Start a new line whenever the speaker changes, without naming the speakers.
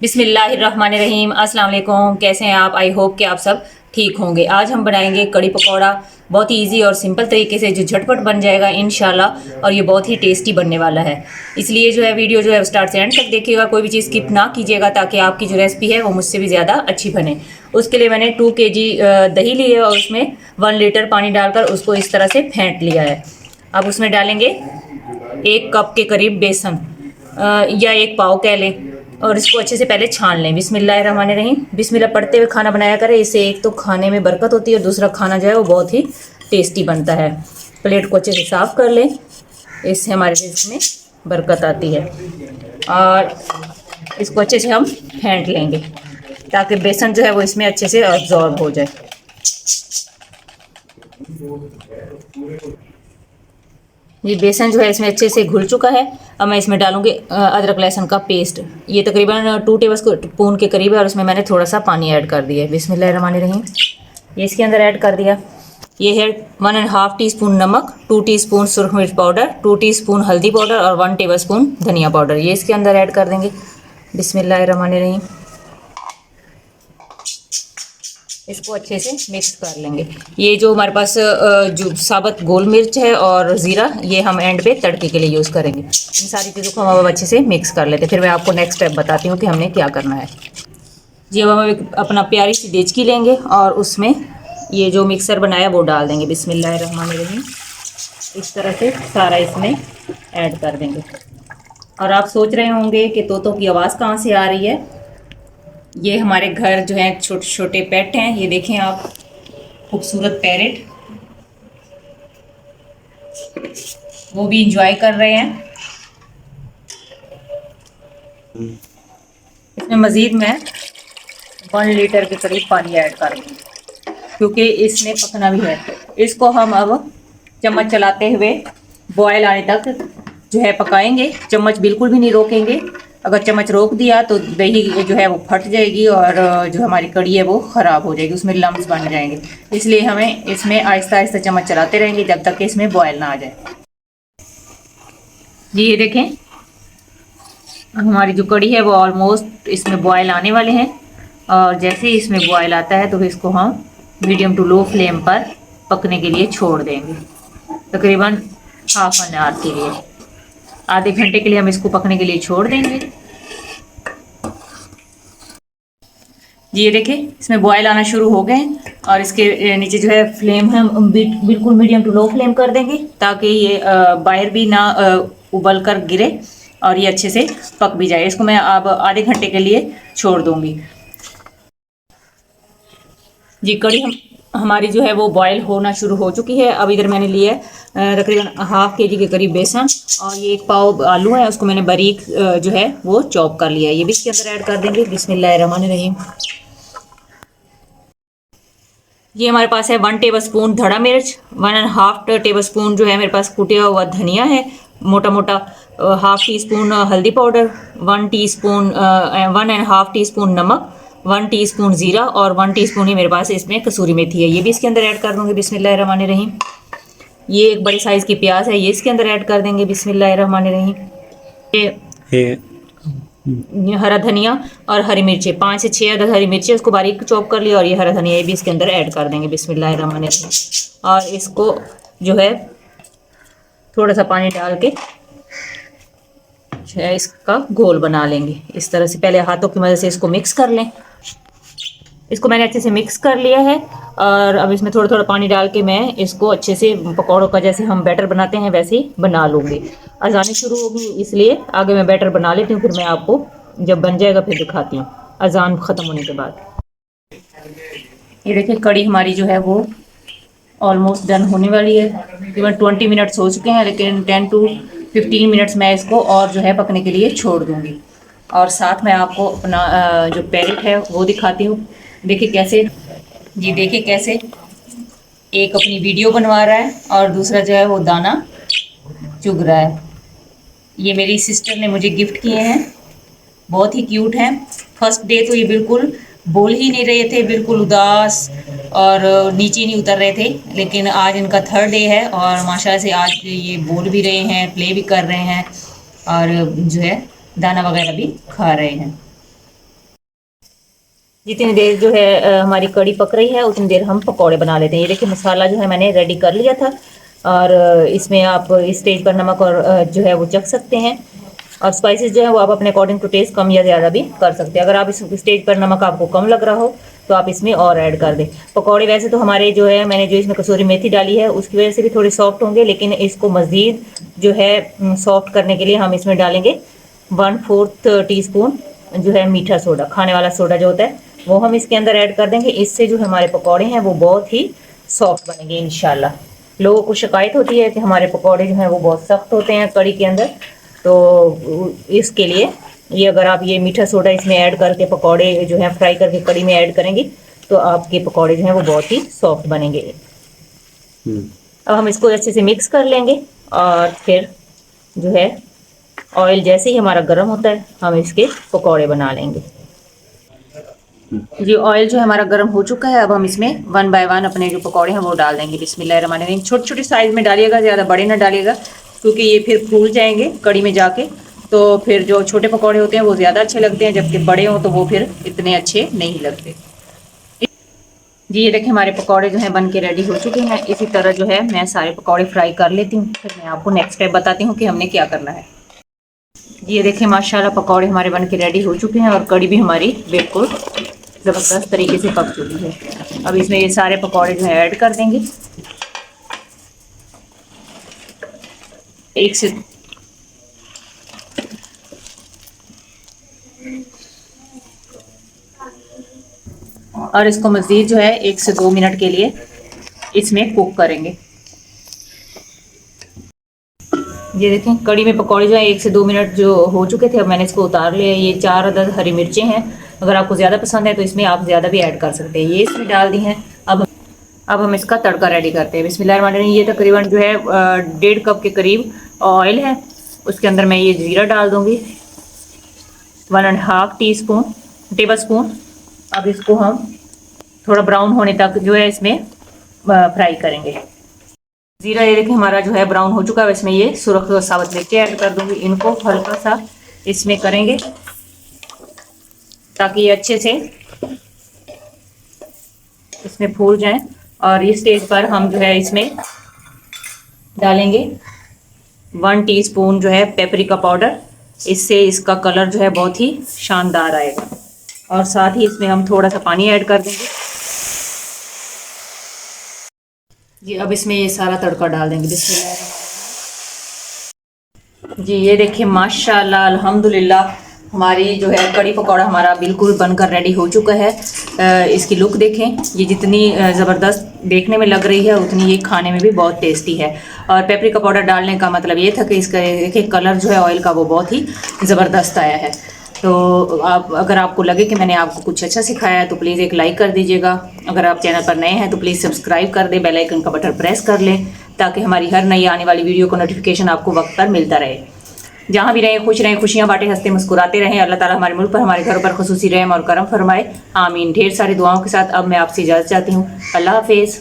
बिस्मिल्लाहिर्रहमानिर्रहीम। अस्सलाम वालेकुम। कैसे हैं आप? आई होप कि आप सब ठीक होंगे। आज हम बनाएंगे कड़ी पकौड़ा, बहुत ही इजी और सिंपल तरीके से जो झटपट बन जाएगा इंशाल्लाह, और ये बहुत ही टेस्टी बनने वाला है। इसलिए जो है वीडियो जो है स्टार्ट से एंड तक देखिएगा, कोई भी चीज़ स्किप ना कीजिएगा ताकि आपकी जो रेसिपी है वो मुझसे भी ज़्यादा अच्छी बने। उसके लिए मैंने 2 kg दही ली है और उसमें 1 लीटर पानी डालकर उसको इस तरह से फेंट लिया है। अब उसमें डालेंगे 1 कप के करीब बेसन, या 1 पाव कह लें, और इसको अच्छे से पहले छान लें। बिस्मिल्लाहिर्रहमानिर्रहीम। बिस्मिल्लाह पढ़ते हुए खाना बनाया करें, इससे एक तो खाने में बरकत होती है और दूसरा खाना जो है वो बहुत ही टेस्टी बनता है। प्लेट को अच्छे से साफ़ कर लें, इससे हमारे टेस्ट में बरकत आती है। और इसको अच्छे से हम फेंट लेंगे ताकि बेसन जो है वो इसमें अच्छे से अब्जॉर्ब हो जाए। ये बेसन जो है इसमें अच्छे से घुल चुका है। अब मैं इसमें डालूंगी अदरक लहसुन का पेस्ट। ये तकरीबन 2 टेबल स्पून के करीब है और उसमें मैंने थोड़ा सा पानी ऐड कर दिया है। बिस्मिल्लाहिर्रहमानिर्रहीम। ये इसके अंदर ऐड कर दिया। ये है 1.5 टीस्पून नमक, 2 टीस्पून सुरख मिर्च पाउडर, 2 टीस्पून हल्दी पाउडर और 1 टेबल स्पून धनिया पाउडर। ये इसके अंदर ऐड कर देंगे। बिस्मिल्लाहिर्रहमानिर्रहीम। इसको अच्छे से मिक्स कर लेंगे। ये जो हमारे पास जो साबुत गोल मिर्च है और ज़ीरा, ये हम एंड पे तड़के के लिए यूज़ करेंगे। इन सारी चीज़ों को हम अब अच्छे से मिक्स कर लेते हैं, फिर मैं आपको नेक्स्ट स्टेप बताती हूँ कि हमने क्या करना है। जी, अब हम एक अपना प्यारी सी देचकी लेंगे और उसमें ये जो मिक्सर बनाया वो डाल देंगे। बिस्मिल्लाहिर्रहमानिर्रहीम। इस तरह से सारा इसमें ऐड कर देंगे। और आप सोच रहे होंगे कि तोतों की आवाज़ कहाँ से आ रही है। ये हमारे घर जो है छोटे छोटे पेट हैं। ये देखें आप, खूबसूरत पैरेट, वो भी इंजॉय कर रहे हैं। इसमें मज़ीद मैं 1 लीटर के करीब पानी ऐड करूँगी क्योंकि इसमें पकना भी है। इसको हम अब चम्मच चलाते हुए बॉयल आने तक जो है पकाएंगे। चम्मच बिल्कुल भी नहीं रोकेंगे। अगर चम्मच रोक दिया तो दही जो है वो फट जाएगी और जो हमारी कड़ी है वो ख़राब हो जाएगी, उसमें लम्स बन जाएंगे। इसलिए हमें इसमें आहिस्ता आहिस्ता चम्मच चलाते रहेंगे जब तक कि इसमें बॉयल ना आ जाए। जी, ये देखें हमारी जो कड़ी है वो ऑलमोस्ट इसमें बॉयल आने वाले हैं। और जैसे ही इसमें बॉयल आता है तो इसको हम मीडियम टू लो फ्लेम पर पकने के लिए छोड़ देंगे, तकरीबन हाफ एन आवर के लिए। आधे घंटे के लिए हम इसको पकने के लिए छोड़ देंगे। जी, ये देखिए इसमें बॉयल आना शुरू हो गए और इसके नीचे जो है फ्लेम हम बिल्कुल मीडियम टू लो फ्लेम कर देंगे ताकि ये बाहर भी ना उबल कर गिरे और ये अच्छे से पक भी जाए। इसको मैं अब आधे घंटे के लिए छोड़ दूंगी। जी, कड़ी हमारी जो है वो बॉयल होना शुरू हो चुकी है। अब इधर मैंने लिया है तकरीबन हाफ kg के करीब बेसन और ये 1 पाव आलू है, उसको मैंने बारीक जो है वो चॉप कर लिया है। ये भी इसके अंदर ऐड कर देंगे। बिस्मिल्लाहिर्रहमानिर्रहीम। ये हमारे पास है 1 टेबल स्पून धड़ा मिर्च, 1.5 टेबल स्पून जो है मेरे पास कुटिया हुआ धनिया है मोटा मोटा, हाफ टी स्पून हल्दी पाउडर, 1 टीस्पून 1.5 टीस्पून नमक, 1 टीस्पून ज़ीरा और 1 टीस्पून ही मेरे पास इसमें कसूरी मेथी है। ये भी इसके अंदर ऐड कर दूँगी। बिस्मिल्लाहिर्रहमानिर्रहीम। ये एक बड़े साइज़ की प्याज है, ये इसके अंदर ऐड कर देंगे। बिस्मिल्लाहिर्रहमानिर्रहीम। ये हरा धनिया और हरी मिर्चें, 5 से 6 अदद हरी मिर्चें, उसको बारीक चॉप कर लिया और ये हरा धनिया ये भी इसके अंदर ऐड कर देंगे। बिस्मिल्लाहिर्रहमानिर्रहीम। और इसको जो है थोड़ा सा पानी डाल के इसका घोल बना लेंगे। इस तरह से पहले हाथों की मदद से इसको मिक्स कर लें। इसको मैंने अच्छे से मिक्स कर लिया है और अब इसमें थोड़ा थोड़ा पानी डाल के मैं इसको अच्छे से पकौड़ों का जैसे हम बैटर बनाते हैं वैसे ही बना लूँगी। अजानें शुरू होगी इसलिए आगे मैं बैटर बना लेती हूँ, फिर मैं आपको जब बन जाएगा फिर दिखाती हूँ अजान ख़त्म होने के बाद। ये देखिए कड़ी हमारी जो है वो ऑलमोस्ट डन होने वाली है। तकरीबन 20 मिनट्स हो चुके हैं, लेकिन 10 to 15 मिनट्स मैं इसको और जो है पकने के लिए छोड़ दूँगी। और साथ में आपको अपना जो पैरेट है वो दिखाती हूँ। देखिए कैसे, जी देखिए कैसे एक अपनी वीडियो बनवा रहा है और दूसरा जो है वो दाना चुग रहा है। ये मेरी सिस्टर ने मुझे गिफ्ट किए हैं, बहुत ही क्यूट हैं। फर्स्ट डे तो ये बिल्कुल बोल ही नहीं रहे थे, बिल्कुल उदास और नीचे नहीं उतर रहे थे, लेकिन आज इनका 3rd डे है और माशाल्लाह से आज ये बोल भी रहे हैं, प्ले भी कर रहे हैं और जो है दाना वगैरह भी खा रहे हैं। जितनी देर जो है हमारी कड़ी पक रही है उतनी देर हम पकौड़े बना लेते हैं। ये देखिए मसाला जो है मैंने रेडी कर लिया था, और इसमें आप इस स्टेज पर नमक और जो है वो चख सकते हैं, और स्पाइसेस जो है वो आप अपने अकॉर्डिंग टू टेस्ट कम या ज़्यादा भी कर सकते हैं। अगर आप इस स्टेज पर नमक आपको कम लग रहा हो तो आप इसमें और ऐड कर दें। पकौड़े वैसे तो हमारे जो है मैंने जो इसमें कसूरी मेथी डाली है उसकी वजह से भी थोड़े सॉफ्ट होंगे, लेकिन इसको मज़ीद जो है सॉफ्ट करने के लिए हम इसमें डालेंगे 1/4 टीस्पून जो है मीठा सोडा, खाने वाला सोडा जो होता है वो हम इसके अंदर ऐड कर देंगे। इससे जो हमारे पकौड़े हैं वो बहुत ही सॉफ्ट बनेंगे इंशाल्लाह। लोगों को शिकायत होती है कि हमारे पकौड़े जो हैं वो बहुत सख्त होते हैं कड़ी के अंदर, तो इसके लिए ये अगर आप ये मीठा सोडा इसमें ऐड करके पकौड़े जो है फ्राई करके कड़ी में ऐड करेंगी तो आपके पकौड़े जो हैं वो बहुत ही सॉफ्ट बनेंगे। अब हम इसको अच्छे से मिक्स कर लेंगे, और फिर जो है ऑयल जैसे ही हमारा गर्म होता है हम इसके पकौड़े बना लेंगे। जी ऑयल जो है हमारा गर्म हो चुका है, अब हम इसमें 1 बाय 1 अपने जो पकौड़े हैं वो डाल देंगे। बिस्मिल्लाहिर्रहमानिर्रहीम। छोटे छोटे साइज में डालिएगा, ज़्यादा बड़े ना डालिएगा, क्योंकि ये फिर फूल जाएंगे कड़ी में जाके, तो फिर जो छोटे पकौड़े होते हैं वो ज़्यादा अच्छे लगते हैं, जबकि बड़े हों तो वो फिर इतने अच्छे नहीं लगते। जी ये देखिए हमारे पकौड़े जो हैं बन के रेडी हो चुके हैं। इसी तरह जो है मैं सारे पकौड़े फ्राई कर लेती हूँ, फिर मैं आपको नेक्स्ट स्टेप बताती हूँ कि हमने क्या करना है। जी ये देखिए माशाल्लाह पकौड़े हमारे बन के रेडी हो चुके हैं, और कड़ी भी हमारी बिल्कुल ज़बरदस्त तरीके से पक चुकी है। अब इसमें ये सारे पकौड़े जो है ऐड कर देंगे। एक से और इसको मज़ीद जो है 1 से 2 मिनट के लिए इसमें कुक करेंगे। ये देखें कड़ी में पकौड़े जो है 1 से 2 मिनट जो हो चुके थे, अब मैंने इसको उतार लिया। ये 4 अदद हरी मिर्चें हैं, अगर आपको ज़्यादा पसंद है तो इसमें आप ज़्यादा भी ऐड कर सकते हैं। ये इसमें डाल दी हैं। अब हम इसका तड़का रेडी करते हैं। बिस्मिल्लाहिर्रहमानिर्रहीम। ये तकरीबन जो है 1.5 कप के करीब ऑयल है, उसके अंदर मैं ये ज़ीरा डाल दूँगी 1.5 टेबल स्पून। अब इसको हम थोड़ा ब्राउन होने तक जो है इसमें फ्राई करेंगे। ज़ीरा ये देखिए हमारा जो है ब्राउन हो चुका है, इसमें ये सुरख साबुत मिर्ची ऐड कर दूंगी। इनको हल्का सा इसमें करेंगे ताकि ये अच्छे से इसमें फूल जाएं, और इस स्टेज पर हम जो है इसमें डालेंगे 1 टीस्पून जो है पेपरिका पाउडर। इससे इसका कलर जो है बहुत ही शानदार आएगा, और साथ ही इसमें हम थोड़ा सा पानी ऐड कर देंगे। जी अब इसमें ये सारा तड़का डाल देंगे। बिस्मिल्लाह। जी ये देखिए माशाल्लाह अल्हम्दुलिल्लाह हमारी जो है कड़ी पकौड़ा हमारा बिल्कुल बनकर रेडी हो चुका है। इसकी लुक देखें, ये जितनी ज़बरदस्त देखने में लग रही है उतनी ये खाने में भी बहुत टेस्टी है। और पेपरिका पाउडर डालने का मतलब ये था कि इसका देखिए कलर जो है ऑयल का वो बहुत ही ज़बरदस्त आया है। तो आप अगर आपको लगे कि मैंने आपको कुछ अच्छा सिखाया है तो प्लीज़ एक लाइक कर दीजिएगा। अगर आप चैनल पर नए हैं तो प्लीज़ सब्सक्राइब कर दें, बेल आइकन का बटन प्रेस कर लें, ताकि हमारी हर नई आने वाली वीडियो को नोटिफिकेशन आपको वक्त पर मिलता रहे। जहाँ भी रहें खुश रहें, खुशियाँ बांटें, हंसते मुस्कुराते रहें। अल्लाह ताला हमारे मुल्क पर हमारे घरों पर खुसूसी रहम और करम फरमाए, आमीन। ढेर सारी दुआओं के साथ अब मैं आपसे इजाज़त चाहती हूँ। अल्लाह हाफिज़।